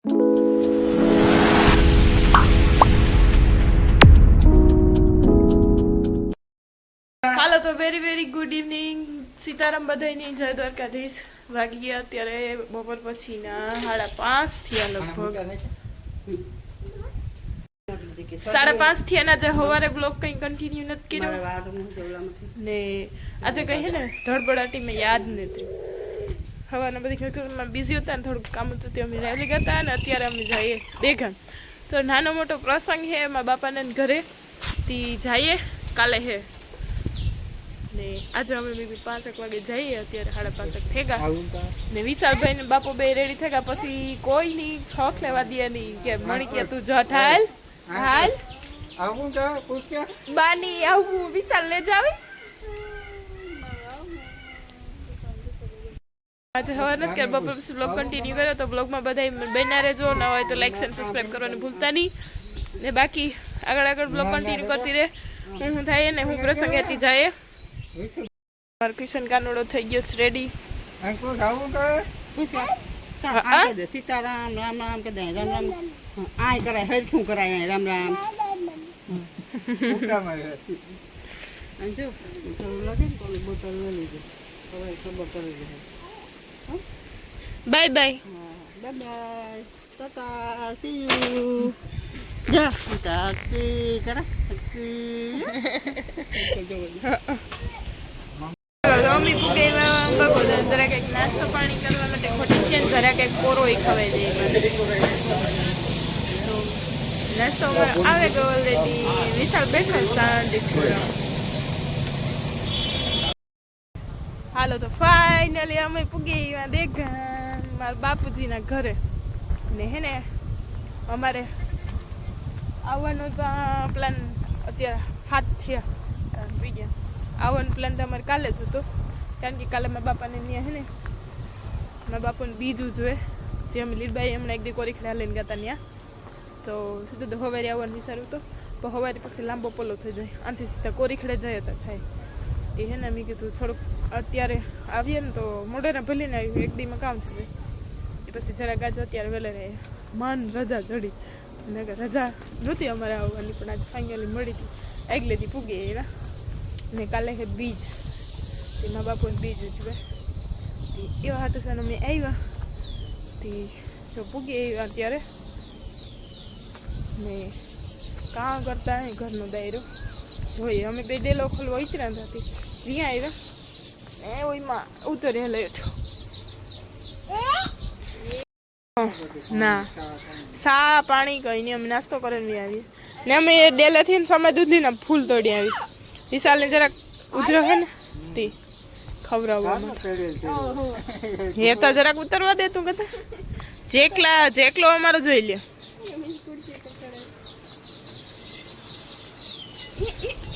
હાલો તો very very good evening Sitaram બધાયની જય દ્વારકાધીશ વાગી ગયા અત્યારે બપોર પછીના 5:30 થયા લગભગ 5:30 થયા ને આજે સવારે બ્લોગ કંઈ કન્ટિન્યુ નથી કર્યો ને આજે કહીએ ને ધડબડાટી મેં યાદ નથી સવારના બધી ખબર બિઝી હતા ને થોડુંક કામ હતું તે અમે રેલી ગયા હતા ને અત્યારે અમે જઈએ દેખાણ તો નાનો મોટો પ્રસંગ છે એમાં બાપાને ઘરે તી જઈએ કાલે હે ને આજે અમે બી 5 વાગે જઈએ અત્યારે 5:30 થઈ ગયા ને વિશાલભાઈ ને બાપુ બે રેડી થઈ ગયા પછી કોઈ નહીં શોખ લેવા દે નહીં કે મણી કે તું જટ હાલ આવું તો પૂછ્યા બાની આવું વિશાલ લે જાવે આજે હવાર નથી કે બપોર પછી બ્લોગ કન્ટિન્યુ કર્યો તો બ્લોગમાં બધા બન્યા રહેજો ન હોય તો લાઈક એન્ડ સબસ્ક્રાઈબ કરવાનું ભૂલતા નહીં ને બાકી આગળ બ્લોગ કન્ટિન્યુ કરતી રહે હું થાય ને હું પ્રસંગ હતી જાય મારો કિશન કાનોડો થઈ ગયો છે રેડી અંકુ ખાવું કરે સીતારામ રામ રામ કે રામ રામ આય કરાય હરખું કરાય રામ રામ અંજો તો લગે કોલી બોટલ લઈ લીધી હવે ખબર કરી દે bye bye bye tata see you જા ટાકી કરા મમ્મી પુગેમાં બગોદર જરા કંઈક નાસ્તો પાણી કરવા માટે ખોટી છે જરા કંઈક કોરોય ખવાઈ જાય તો નાસ્તો આવે ગયો ઓલરેડી વિશાલ બેઠો શાંતિ હાલો તો ફાઇનલી અમે પૂગી દેખાણ મારા બાપુજીના ઘરે ને હે ને અમારે આવવાનો તો પ્લાન અત્યારે હાથ થયા બીજા આવવાનો પ્લાન તો અમારે કાલે જ હતો કારણ કે કાલે મારા બાપાને ત્યાં હે ને મારા બાપાને બીજું જોઈએ જે અમે લીલબાઈ હમણાં એક દી કોરીખડા લઈને ગયા ત્યાં તો સીધું તો હવારે આવવાનું વિચાર્યું હતું પણ હવારે પછી લાંબો પોલો થઈ જાય આનાથી સીધા કોરીખડે જાય તો થાય એ હે ને મેં કીધું થોડુંક અત્યારે આવીએ ને તો મોઢેને ભલીને આવ્યું એક દીમાં કામ થઈ જાય એ પછી જરાક આજે અત્યારે વહેલે રહે મન રજા ચડી મેં કે રજા નહોતી અમારે આવવાની પણ આજે ફાઇનલી મળી હતી આગલેથી પૂગી એના ને કાલે છે બીજ એમાં બાપુને બીજ ઉજવે એવા હાટુ સાનો મેં આવ્યા તે જો પૂગી આવ્યા અત્યારે ને કામ કરતા નહીં ઘરનો દાયરો જોઈએ અમે બે ડેલો ખોલવા ઉતર્યા હતા ત્યાં આવ્યા એ ઓઈમાં ઉતર્યા લઈ ઉઠો ના સા પાણી કઈ નહીં અમે નાસ્તો કરીને આવી ને અમે ડેલેથી ને સમય દૂધીના ફૂલ તોડી આવી વિશાલને જરાક ઉધરો હે ને તે ખવડાવવા હે તો જરાક ઉતરવા દે તું કહેતા જેકલો અમારો જોઈ લે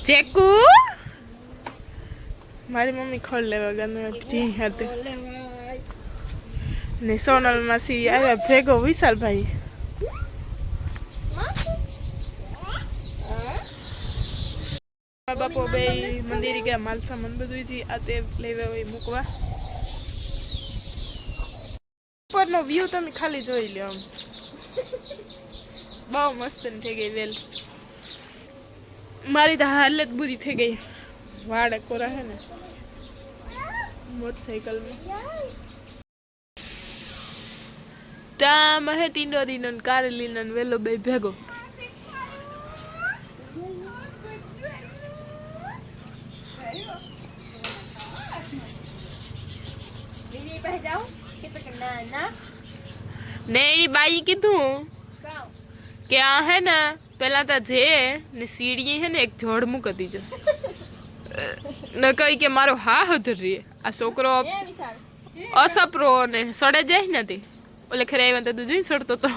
જેકુ મારી મમ્મી ખોલ લેવા ગઈ હતી ને સોનલ માસી આવ્યા ભેગો વિશાલભાઈ બાપો બે મંદિરે ગયા માલ સામાન બધું જ આ તે લેવા હોય મૂકવા ઉપરનો વ્યૂ તમે ખાલી જોઈ લો આમ બહુ મસ્ત થઈ ગઈ વેલ મારી તો હાલત બુરી થઈ ગઈ વાળ કોરા હે ને મોટરસાઇકલમાં ત્યાં મહે ટીંડોરીનો ને કારેલીનો ને વેલો બે ભેગો ને એની બાઈ કીધું કે આ હે ને પેલા તો જે ને સીડી હે ને એક જોડ મૂકી દીજો ને કઈ કે મારો હા હધર રે આ છોકરો અસપરો ને સડે જાય ને તે ઓલે ખરે આવ્યા તો તું જોઈ સડતો તો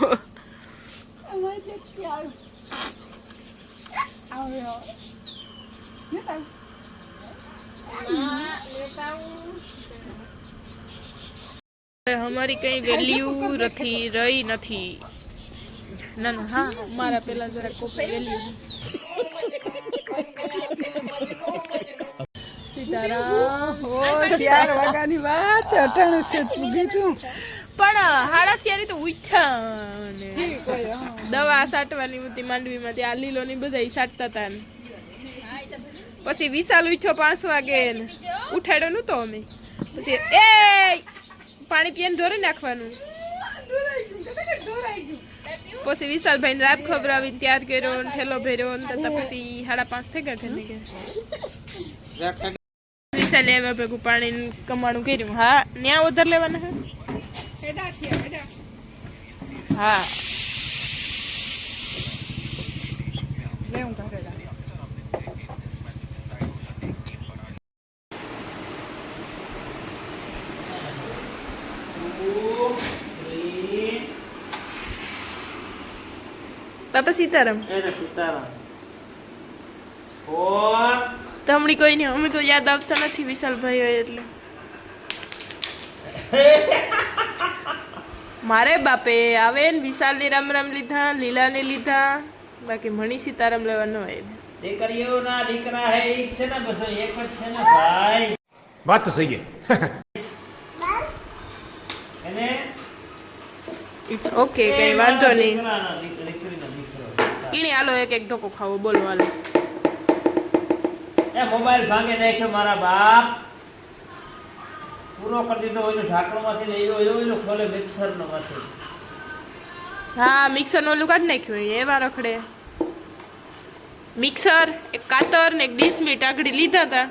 हमारी कई वैल्यू रही नहीं ना ना हाँ मारा पेला जरा को वैल्यू સીતારામ ઓ 4 વાગ્યાની વાત 98 પૂગી તું પણ હાડાસિયારી તો ઉઠ્યા ને ઠીક હોય હા. દવા સાટવાની હતી માંડવીમાં ત્યાં લીલો ની બધા સાટતા હતા ને પછી વિશાલ ઉઠ્યો 5 વાગે ને ઉઠાડ્યો નતો અમે પછી એ પાણી પીને ઢોરી નાખવાનું પછી વિશાલભાઈ ને રાબ ખબરાવીને તૈયાર કર્યો ને ઠેલો ભર્યો ને તો પછી 5:30 થઈ ગયા ઘરની કે વિશાલ એવા ભેગું પાણી કમાણું કર્યું હા ન્યા ઉધર લેવાના હા લેવું ઘરે જા. બાપા સીતારામ તમડી કોઈ નહીં અમે તો યાદ આવતા નથી વિશાલભાઈ હોય એટલે મારે બાપે આવે ને વિશાલ ની રામ રામ લીધા લીલા ને લીધા બાકી મણી સીતારામ લેવા ન હોય દીકરીઓ ના દીકરા હે એક છે ને બધો એક જ છે ને ભાઈ बात तो सही है એને ઇટ્સ ઓકે કઈ વાંધો નહીં દીકરાના દીકરીનો દીકરો કીણી હાલો એક એક ધોકો ખાવો બોલો હાલો એ મોબાઈલ ભાંગે નાખ્યો મારા બાપ પૂરો કરી દીધો ઓલું ઢાંકણમાંથી લઈ ગયો ઓલું ખોલે મિક્સરનો માંથી હા મિક્સર નું ઓલું કાઢી નાખ્યું એવા રખડે મિક્સર એક કાતર ને એક ડીશ મીટ આગળ લીધા હતા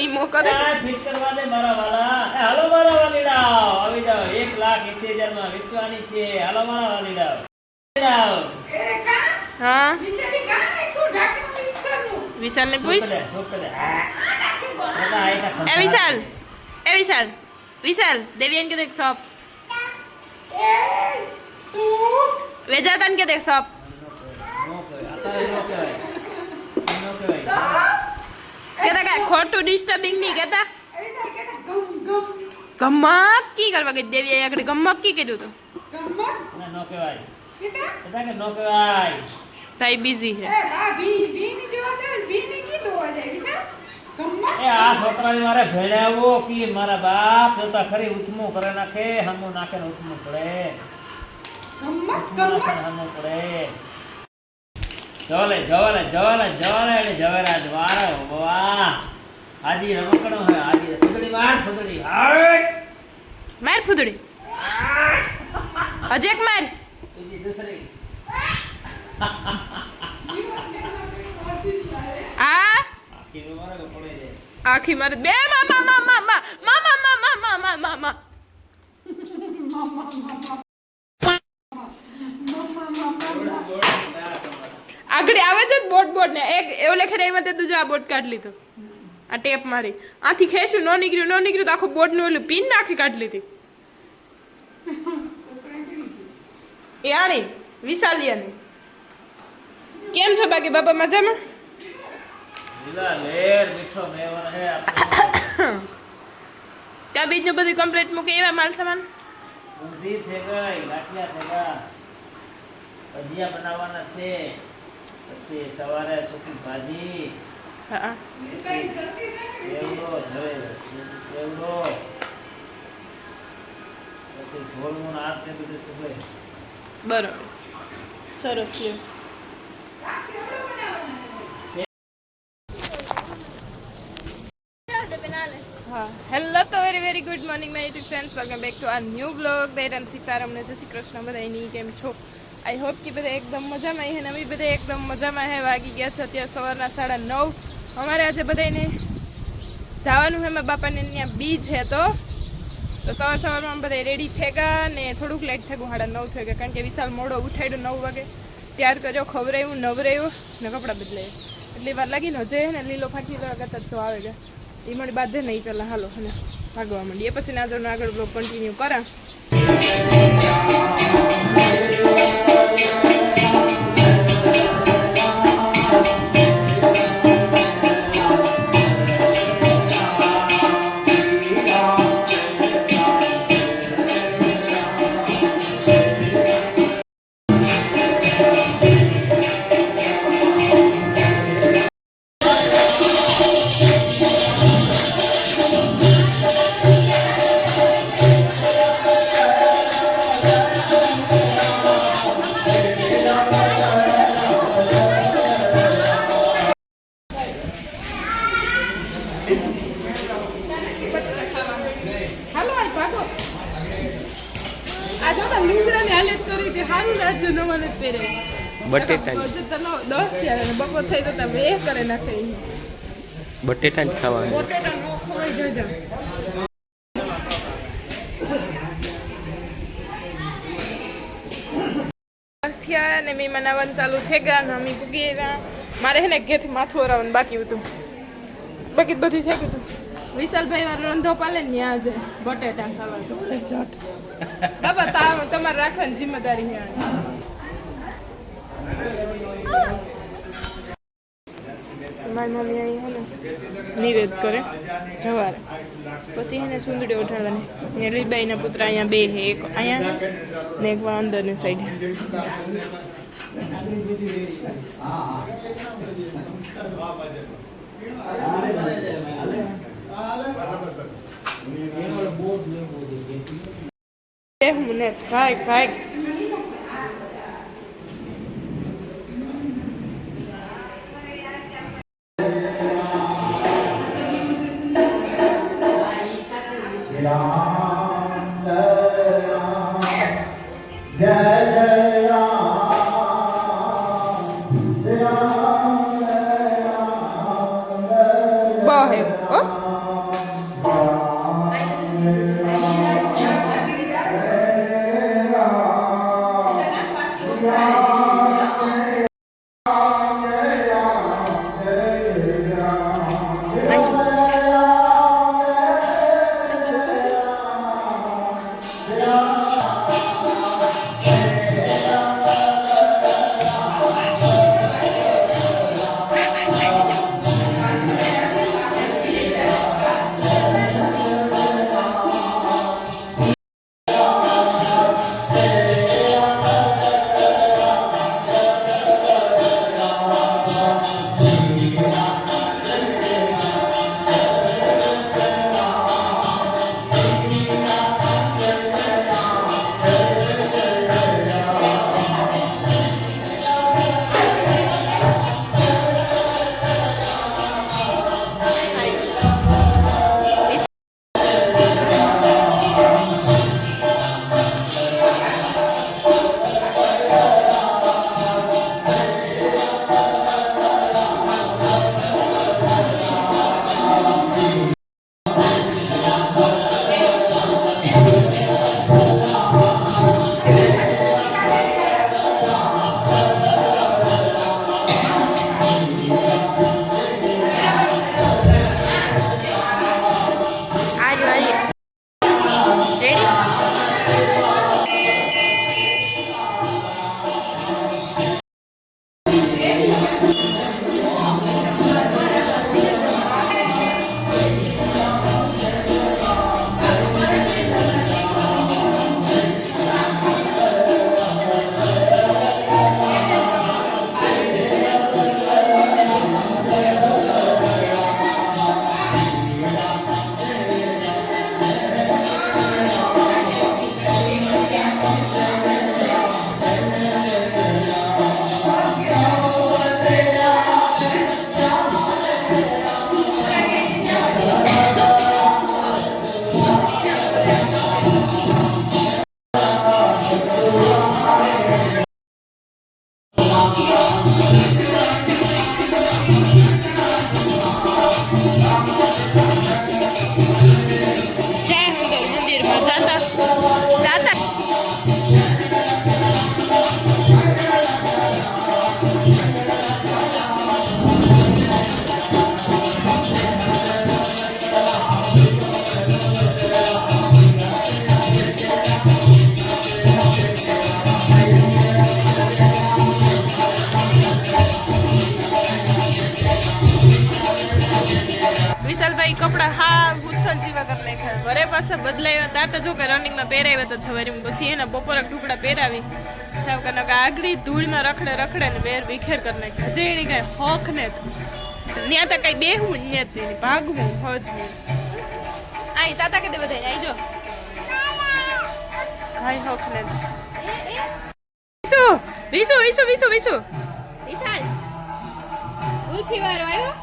ઈ મોકરે ફિટ કરવા દે મારા વાલા એ હાલો મારા વાલીડા આવી જાઓ 1,80,000 માં વેચવાની છે હાલો મારા વાલીડા હા વિશાલ ને પૂછ એ વિશાલ દેવિયન કે દેખ શોપ વેજાતન કે દેખ શોપ કેતા કે ખોટું ડિસ્ટર્બિંગ નહીં કેતા ગમક કી કરવા ગઈ દેવી આગળ ગમક કી કીધું તો નો કહેવાય કેતા કે નો કહેવાય ભાઈ બિઝી છે એ આ છોકરાને મારે ભેળાવો કે મારા બાપ જોતા ખરી ઉથમું કરે નાખે હમું નાખે ને ઉથમું પડે હમું પડે જવાલે એટલે જવેરાજ વારો વાહ હાજી રમકડો હે હાજી ફુદડી માર ફુદડી હાય માર ફુદડી હજી એક માર બીજી દૂસરી આ આખી મારે પડે જાય આખી મારે બે મા આગળ આવે છે બોટ ને એક એવો લેખે એમાં તે તું આ બોટ કાઢ લીધો આ ટેપ મારી આથી ખેંચ્યું ન નીકળ્યું તો આખો બોટ નું ઓલું પિન નાખી કાઢી લીધી એ આણી વિશાલિયાની કેમ છો બાકી બાપા મજામાં લીલા લેર મીઠો મેવર હે આપણો ત્યાં બીજનું બધું કમ્પ્લીટ મૂકે એવા માલ સામાન ઊંધી થઈ ગઈ ગાંઠિયા થઈ ગયા ભજીયા બનાવવાના છે પછી સવારે સૂકી ભાજી હા સેવડો સેવડો પછી ઢોલનું આ તે બધું સુલે બરોબર સરસ લ્યો હા હેલો તો very good morning my YouTube friends welcome back to our new blog દેરમ સીતારામ ને જય શ્રી કૃષ્ણ બધાની કેમ છો આઈ હોપ કે બધા એકદમ મજામાં હે ને અમે બધા એકદમ મજામાં હે વાગી ગયા છે અત્યારે સવારના 9:30 અમારે આજે બધાને જવાનું છે મારા બાપાને ત્યાં બીજ છે તો સવારમાં બધા રેડી થઈ ગયા ને થોડુંક લેટ થઈ ગયું 9:30 થઈ ગયા કારણ કે વિશાલ મોડો ઉઠાડ્યો 9 વાગે ત્યાર કર્યો ખવરાયું નવરાયું ને કપડાં બદલાયું એટલી વાર લાગી ને હજે ને લીલો ફાટી કરતા જો આવે ગયા એ મારી બાંધે નહીં પહેલાં હાલો અને ભાગવા માંડીએ પછી ના જો આગળ બ્લોગ કન્ટિન્યુ કરા લુગડાની હાલત કરી કે સારું રાજ્ય નવા નથી પહેરે બટેટા હજુ તો 10 થયા અને બપોર થઈ તો તમે એ કરે નાખે બટેટા જ ખાવા પોટેટો નો ખવાઈ જજા થયા ને મેં મનાવવાનું ચાલુ થઈ ગયા ને અમે પૂગી આવ્યા મારે હે ને ઘેરથી માથું ઓરાવવાનું બાકી હતું બાકી બધી થઈ ગયું હતું વિશાલભાઈ વાળો રંધો પાલે ને ત્યાં છે બટેટા ખાવા જટ બાબા તમારે રાખવાની જિમ્મેદારી છે મારી મમ્મી અહીં હે ને નિવેદ કરે જવારે પછી એને સુંદડી ઉઠાડવાની ને લીબાઈના પુત્ર અહીંયા બે છે એક અહીંયા ને એક અંદરની સાઈડ મને ભાઈ ભાઈ બહે ઓ કપડા હા ગુથણ જેવા કરી નાખ્યા ઘરે પાસે બદલાવ્યા તા તો જો કે રનિંગમાં પહેરાવ્યા તો છવારીમાં પછી એના બપોરે ટુકડા પહેરાવી થાવ કે આગળી ધૂળમાં રખડે રખડે ને વેર વિખેર કરી નાખ્યા જે એની કાંઈ હોક ને ત્યાં તો કાંઈ બેહવું જ નથી ભાગવું હજવું આઈ તાતા કે દે બધા આઈ જો કાંઈ હોક ને વિશુ વિશુ વિશુ વિશુ વિશુ વિશાલ ઉઠી વારો આવ્યો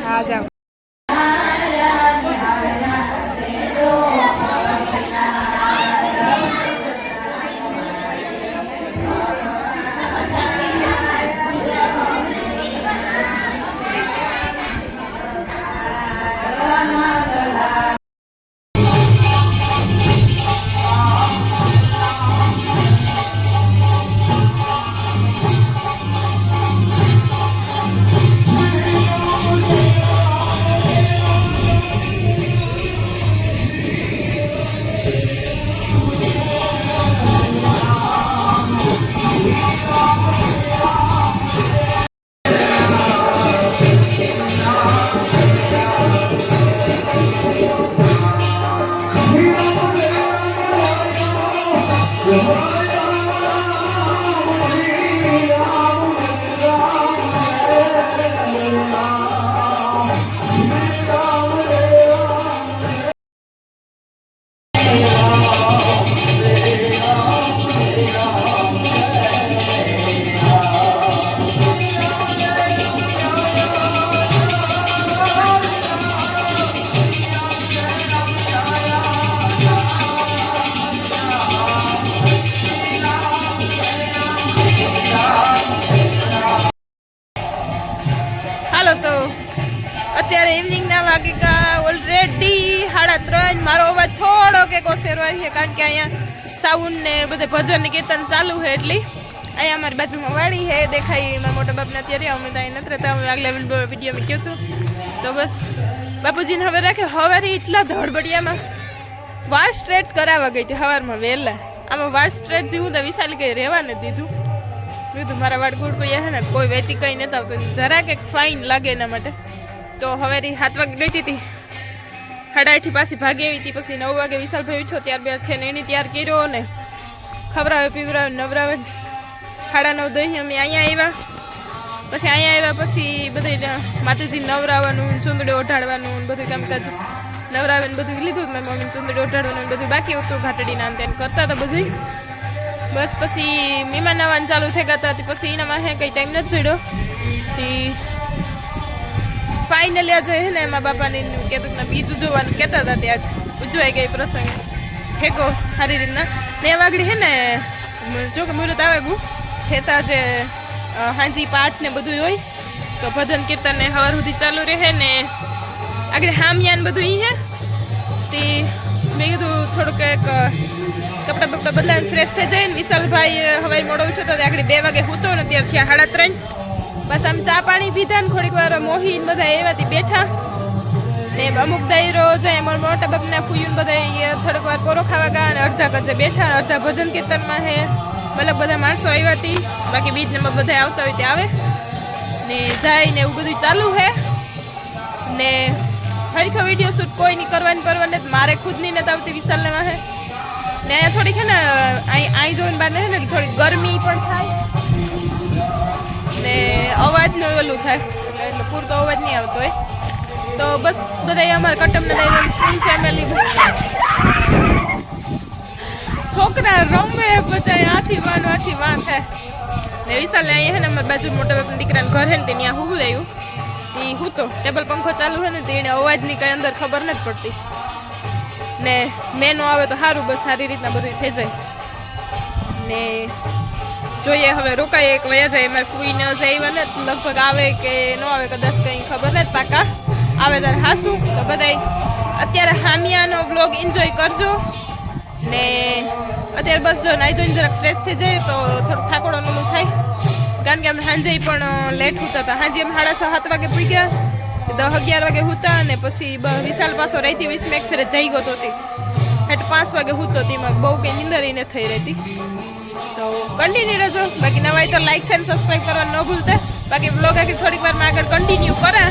હા જાઓ. હાલો તો અત્યારે ઇવનિંગના વાગીકા ઓલરેડી 3:30. મારો અવાજ થોડો કે કોસેરવાય છે કારણ કે અહીંયા સાઉન્ડ ને બધે ભજન ને કીર્તન ચાલુ છે એટલી. અહીંયા અમારી બાજુમાં વાડી છે દેખાય એમાં મોટા બાપના અત્યારે અમે ત્યાં નથી રહેતા. અમે આગલા વિડીયોમાં કહ્યું હતું તો બસ બાપુજીને હવે રાખે હવારી એટલા ધડબડિયામાં વાળ સ્ટ્રેટ કરાવવા ગઈ હતી સવારમાં વહેલા. આમાં વાળ સ્ટ્રેટ જેવું તો વિશાલ કંઈ રહેવા નથી દીધું. કીધું મારા વાળ ગુડકુડિયા છે ને કોઈ વેતી કંઈ નથી આવતું જરાક એક ફાઇન લાગે એના માટે. તો હવે 7 વાગે ગઈ હતી 8:30 પાછી ભાગી આવી હતી. પછી 9 વાગે વિશાલભાઈ ઉઠ્યો ત્યારબાદ છે ને એની તૈયાર કર્યો ને ખવડાવે પીવડાવે નવરાવે. 9:30 દહીં અમે અહીંયા આવ્યા. પછી અહીંયા આવ્યા પછી બધે માતાજી નવરાવાનું ચૂંદડી ઓઢાડવાનું બધું કામકાજ નવરાવે ને બધું લીધું. મેં મમ્મીને ચૂંદડી ઓઢાડવાનું બધું બાકી હતું ઘાટડીના તેમ કરતા હતા બધું. બસ પછી મહેમાન આવવાનું ચાલુ થઈ ગયા હતા. પછી એનામાં હે કંઈ ટાઈમ નથી ચડ્યો. ફાઇનલી આજે હે ને એમાં બાપાને કહેતું કે બીજ ઉજવવાનું કહેતા હતા. ત્યાં જ ઉજવાઈ ગઈ પ્રસંગ ઠેકો સારી રીતના. ને વાગડી હે ને જો કે મુહૂર્ત આવે ગયું ખેતા જે હાંજી પાઠ ને બધું હોય તો ભજન કીર્તન ને સવાર સુધી ચાલુ રહે ને આગળ હામિયાન બધું ઈ હે તે મેં કીધું થોડુંક એક કપડાં બપડા બદલાવીને ફ્રેશ થઈ જાય ને વિશાલભાઈ હવે મોડો ઉઠ્યો તો આગળ 2 વાગે સૂતો ને ત્યારથી 3:30. બસ આમ ચા પાણી પીધા ને થોડીક વાર મોહીન બધા એવાથી બેઠા ને અમુક દાયરો જાય અમારા મોટા બાપના ફૂયું બધા થોડીક વાર પોરો ખાવા ગયા અને અડધા કચે બેઠા અડધા ભજન કીર્તનમાં હે મતલબ બધા માણસો આવ્યા હતી. બાકી બીજ ને બધા આવતા હોય તે આવે ને જાય ને એવું બધું ચાલુ છે ને હરીખો વિડીયો શૂટ કોઈ નહીં કરવાની મારે ખુદની નથી આવતી વિશાલને વાહે ને અહીંયા થોડીક છે ને અહીં જોઈને બહાર ને થોડીક ગરમી પણ થાય ને અવાજનું ઓલું થાય એટલે પૂરતો અવાજ નહીં આવતો હોય. તો બસ બધા અમારા કટમના ફૂલ ફેમિલી છોકરા રમે બધા આથી વાન થાય ને વિશાલને અહીંયા છે ને અમારી બાજુ મોટા બાપના દીકરાને ઘર છે ને ત્યાં હું રહ્યું એ હું તો ટેબલ પંખો ચાલુ છે ને તેને અવાજની કંઈ અંદર ખબર નથી પડતી ને મેનો આવે તો સારું બસ સારી રીતના બધું થઈ જાય ને જોઈએ હવે રોકાય એક વયા જાય. એમાં ફૂઈ ન જાય ને લગભગ આવે કે ન આવે કદાચ કંઈ ખબર નથી પાકા આવે ત્યારે હાસું. તો બધા અત્યારે હામિયાનો બ્લોગ એન્જોય કરજો ને અત્યારે બસ જો નાઈ ધોઈને જરાક ફ્રેશ થઈ જાય તો થોડું થાકોડોનું ઓલું થાય કારણ કે અમે સાંજે પણ લેટ હોતા હતા. સાંજે અમે 6:30 વાગે પૂગ્યા 10-11 વાગે હોતા અને પછી વિશાલ પાછો રહેતી 20 મિનિટ ફેરે જઈ ગયો હતી એટલે 5 વાગે હોતો તેમાં બહુ કંઈ નીંદર એને થઈ રહેતી. તો કન્ટિન્યુ રહેજો. બાકી નવા તો લાઈક એન્ડ સબસ્ક્રાઈબ કરવાનું ન ભૂલતા. બાકી બ્લોગ આગળ થોડીક વારમાં આગળ કન્ટિન્યુ કરા